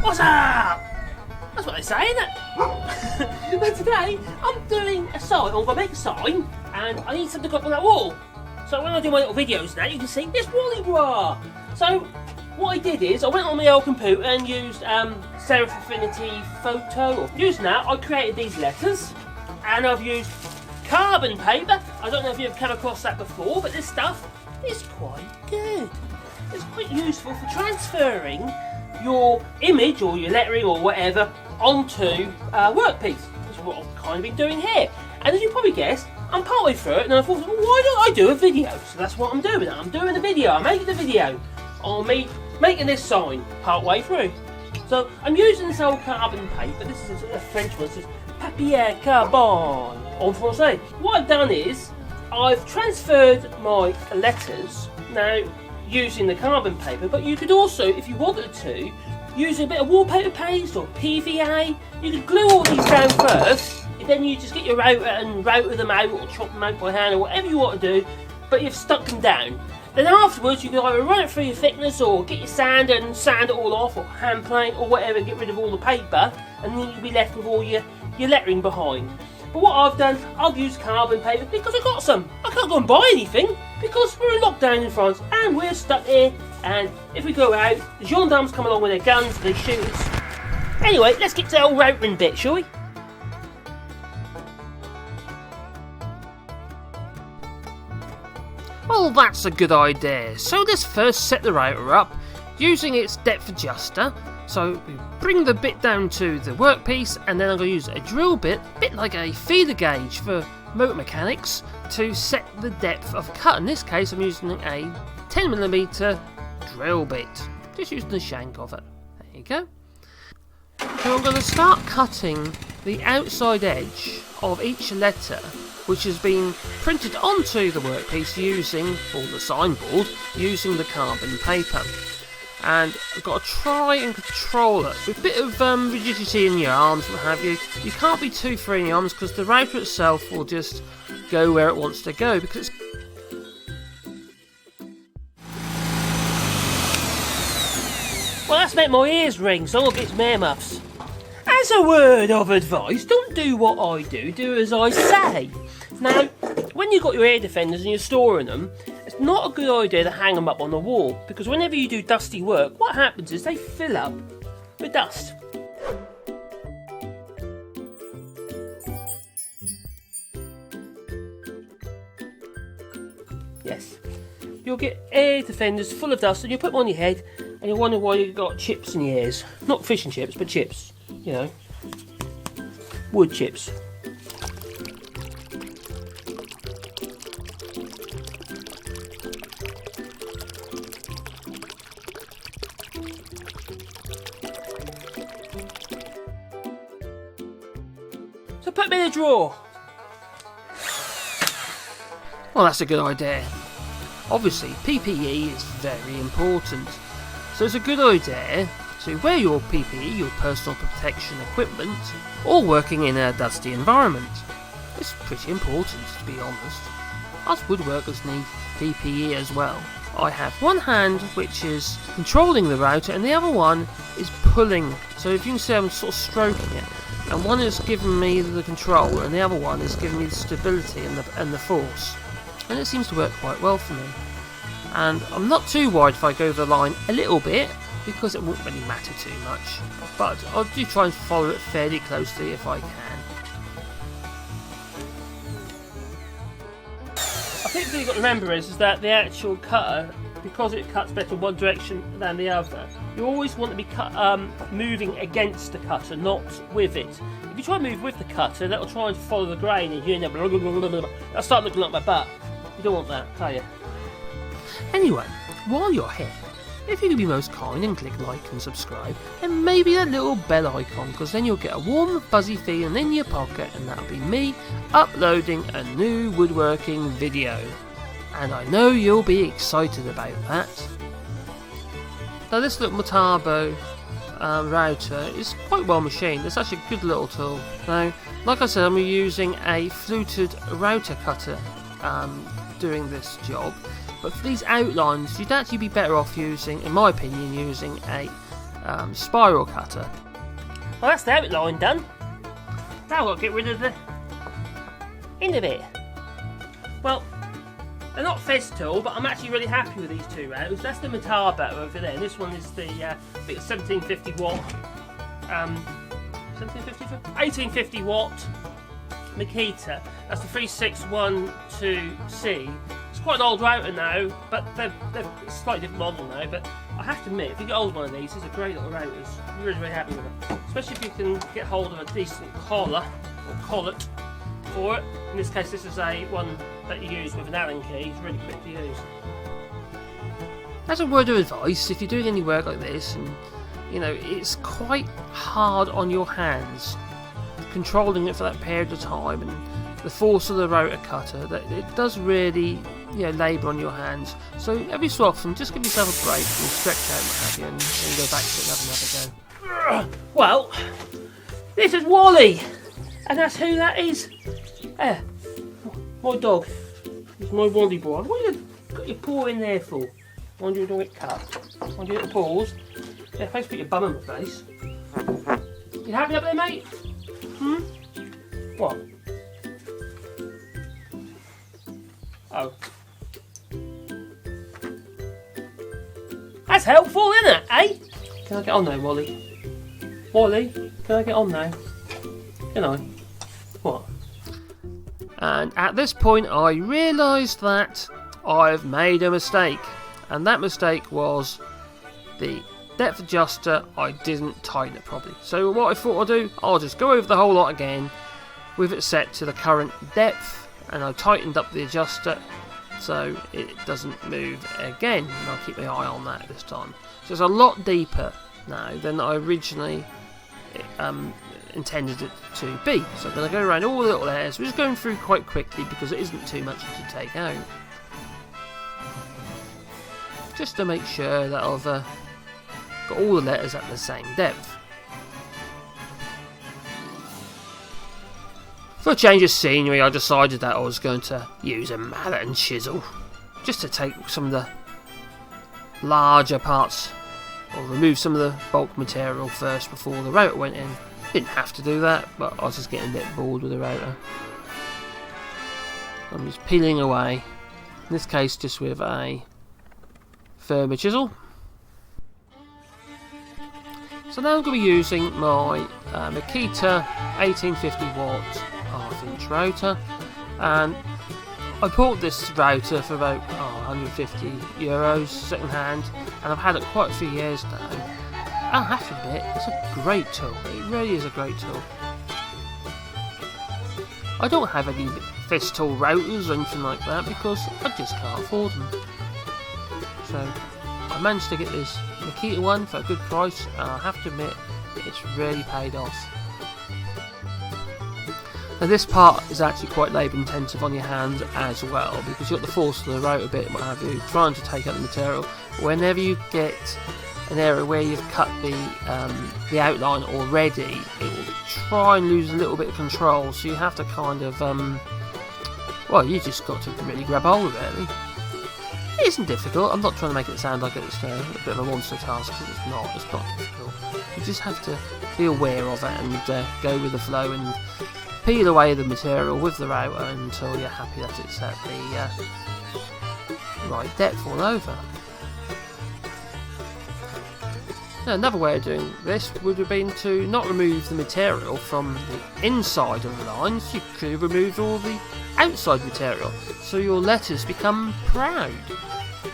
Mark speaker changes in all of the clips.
Speaker 1: What's up? That's what they say, isn't it? But today, I'm doing a sign. I'm going to make a sign, and I need something to go up on that wall. So when I do my little videos now, you can see this Wally bra. So what I did is, I went on my old computer and used Serif Affinity Photo. Using that, I created these letters, and I've used carbon paper. I don't know if you've come across that before, but this stuff is quite good. It's quite useful for transferring your image or your lettering or whatever onto a workpiece, which is what I've kind of been doing here. And as you probably guessed, I'm partway through it and I thought, well, why don't I do a video? So that's what I'm doing. I'm doing a video. I'm making a video on me making this sign partway through. So I'm using this old carbon paper. This is a French one. It says papier carbone en français. What I've done is I've transferred my letters now using the carbon paper, but you could also, if you wanted to, use a bit of wallpaper paste or PVA. You could glue all these down first, and then you just get your router and router them out or chop them out by hand or whatever you want to do, but you've stuck them down. Then afterwards you can either run it through your thickness or get your sander and sand it all off, or hand plane or whatever, get rid of all the paper, and then you'll be left with all your lettering behind. But what I've done, I've used carbon paper because I got some. I can't go and buy anything because we're in lockdown in France and we're stuck here. And if we go out, the gendarmes come along with their guns and they shoot us. Anyway, let's get to the old routing bit, shall we? Well, that's a good idea. So let's first set the router up using its depth adjuster. So we bring the bit down to the workpiece, and then I'm going to use a drill bit, like a feeder gauge for motor mechanics, to set the depth of a cut. In this case I'm using a 10mm drill bit, just using the shank of it. There you go. So I'm going to start cutting the outside edge of each letter, which has been printed onto the workpiece using, or the signboard, using the carbon paper. And I've got to try and control it with a bit of rigidity in your arms and what have you. You can't be too free in your arms because the router itself will just go where it wants to go, because it's... Well, that's made my ears ring, so I'll get some ear muffs. As a word of advice, don't do what I do, do as I say. Now, when you've got your air defenders and you're storing them, it's not a good idea to hang them up on the wall, because whenever you do dusty work, what happens is they fill up with dust. Yes, you'll get air defenders full of dust and you'll put them on your head and you'll wonder why you've got chips in your ears. Not fish and chips, but chips, you know, wood chips. So put me in a drawer. Well, that's a good idea. Obviously, PPE is very important. So it's a good idea to wear your PPE, your personal protection equipment, or working in a dusty environment. It's pretty important, to be honest. Us woodworkers need PPE as well. I have one hand which is controlling the router and the other one is pulling. So if you can see, I'm sort of stroking it. And one is giving me the control and the other one is giving me the stability and the force. And it seems to work quite well for me. And I'm not too worried if I go over the line a little bit, because it won't really matter too much. But I'll do try and follow it fairly closely if I can. I think the thing you've got to remember is that the actual cutter, because it cuts better in one direction than the other, you always want to be moving against the cutter, not with it. If you try and move with the cutter, that'll try and follow the grain and you end up that'll start looking like my butt. You don't want that, can you? Anyway, while you're here, if you could be most kind and click like and subscribe, and maybe that little bell icon, because then you'll get a warm fuzzy feeling in your pocket, and that'll be me uploading a new woodworking video. And I know you'll be excited about that. Now this little Metabo router is quite well machined. It's actually a good little tool. Now, like I said, I'm using a fluted router cutter doing this job. But for these outlines, you'd actually be better off using, in my opinion, using a
Speaker 2: spiral cutter.
Speaker 1: Well, that's the outline done. Now I've got to get rid of the inner bit. Well, they're not fez tool, but I'm actually really happy with these two routers. That's the Metabo over there. This one is the 1750 watt, 1850 watt Makita. That's the 3612C. It's quite an old router now, but they're a slightly different model now. But I have to admit, if you get hold of one of these, it's a great little routers. I'm really, really happy with them. Especially if you can get hold of a decent collar or collet for it. In this case, this is a one that you use with an Allen key. It's really quick to use.
Speaker 2: As a word of advice, if you're doing any work like this, and it's quite hard on your hands, controlling it for that period of time, and the force of the rotor cutter, that it does really, labour on your hands. So every so often, just give yourself a break and stretch out, what have you, and then go back to it and have another go.
Speaker 1: Well, this is Wally, and that's who that is. My dog. It's my Wally boy. What have you got your paw in there for? Mind you don't get cut. Mind your little paws. Yeah, please put your bum in my face. You happy up there, mate? What? Oh. That's helpful, isn't it, eh? Can I get on now, Wally? Wally, can I get on now? Can I? What?
Speaker 2: And at this point I realised that I've made a mistake, and that mistake was the depth adjuster. I didn't tighten it properly. So what I thought I'd do, I'll just go over the whole lot again with it set to the current depth, and I tightened up the adjuster so it doesn't move again, and I'll keep my eye on that this time. So it's a lot deeper now than I originally intended it to be. So I'm going to go around all the little layers. We're just going through quite quickly because it isn't too much to take out, just to make sure that I've got all the letters at the same depth. For a change of scenery, I decided that I was going to use a mallet and chisel just to take some of the larger parts, or remove some of the bulk material first before the router went in. Didn't have to do that, but I was just getting a bit bored with the router. I'm just peeling away, in this case just with a firmer chisel. So now I'm going to be using my Makita 1850 watt half-inch router, and I bought this router for about €150 second hand, and I've had it quite a few years now. I have to admit, it's a great tool. It really is a great tool. I don't have any fez tool routers or anything like that because I just can't afford them. So I managed to get this Makita one for a good price, and I have to admit, it's really paid off. Now this part is actually quite labour intensive on your hands as well, because you've got the force of the rotor bit and what have you, trying to take out the material. Whenever you get an area where you've cut the outline already, it will try and lose a little bit of control, so you have to kind of you just got to really grab hold of it, really. It isn't difficult. I'm not trying to make it sound like it's a bit of a monster task, because it's not difficult. You just have to be aware of it and go with the flow and peel away the material with the router until you're happy that it's at the right depth all over. Now, another way of doing this would have been to not remove the material from the inside of the lines. You could have removed all the outside material, so your letters become proud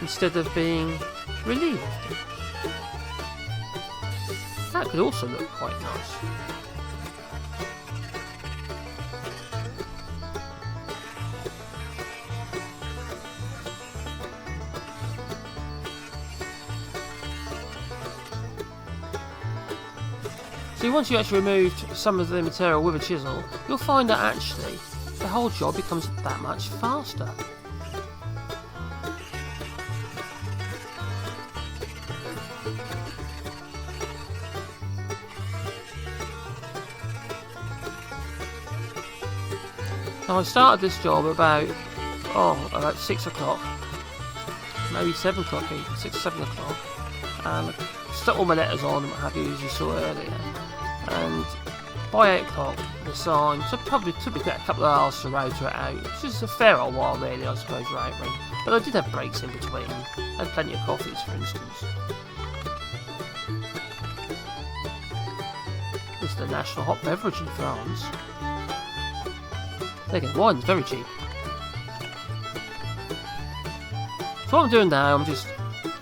Speaker 2: instead of being relieved. That could also look quite nice. So once you actually removed some of the material with a chisel, you'll find that actually the whole job becomes that much faster. Now I started this job about 6 o'clock, maybe 7 o'clock, 6 or 7 o'clock, and stuck all my letters on and what have you, as you saw earlier. And by 8 o'clock, the sign, so probably took me a couple of hours to rotor it out, which is a fair old while really, I suppose, rotoring. But I did have breaks in between. I had plenty of coffees, for instance. It's the national hot beverage in France. Again, wine's very cheap. So what I'm doing now, I'm just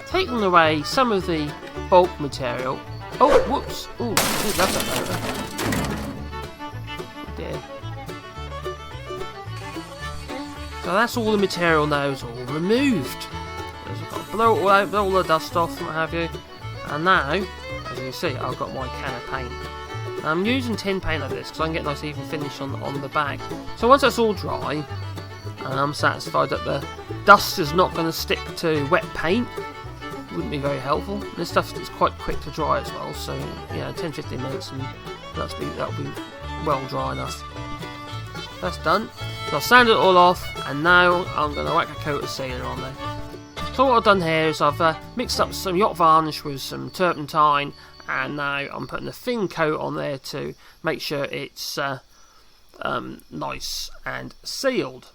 Speaker 2: taking away some of the bulk material. Oh, whoops! Ooh, I did love that over. Oh dear. So that's all the material now, is all removed. I've got to blow it all out, blow all the dust off and what have you. And now, as you see, I've got my can of paint. Now, I'm using tin paint like this because I can get a nice even finish on the back. So once that's all dry, and I'm satisfied that the dust is not going to stick to wet paint, wouldn't be very helpful. This stuff is quite quick to dry as well, so 10-15 minutes and that'll be well dry enough. That's done. So I've sanded it all off, and now I'm going to whack a coat of sealer on there. So what I've done here is I've mixed up some yacht varnish with some turpentine, and now I'm putting a thin coat on there to make sure it's nice and sealed.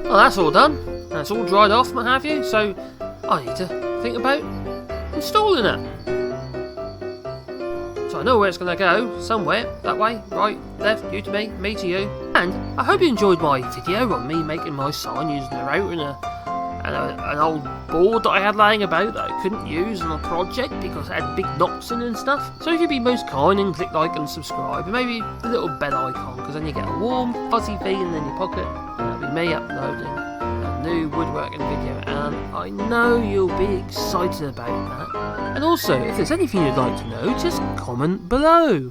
Speaker 2: Well, that's all done. That's all dried off, what have you. So I need to think about installing it. So I know where it's going to go. Somewhere. That way. Right. Left. You to me. Me to you. And I hope you enjoyed my video on me making my sign using a router and an old board that I had laying about that I couldn't use on a project because it had big knocks in it and stuff. So if you'd be most kind and click like and subscribe, and maybe the little bell icon, because then you get a warm fuzzy feeling in your pocket, and that'll be me uploading a new woodworking video, and I know you'll be excited about that. And also, if there's anything you'd like to know, just comment below.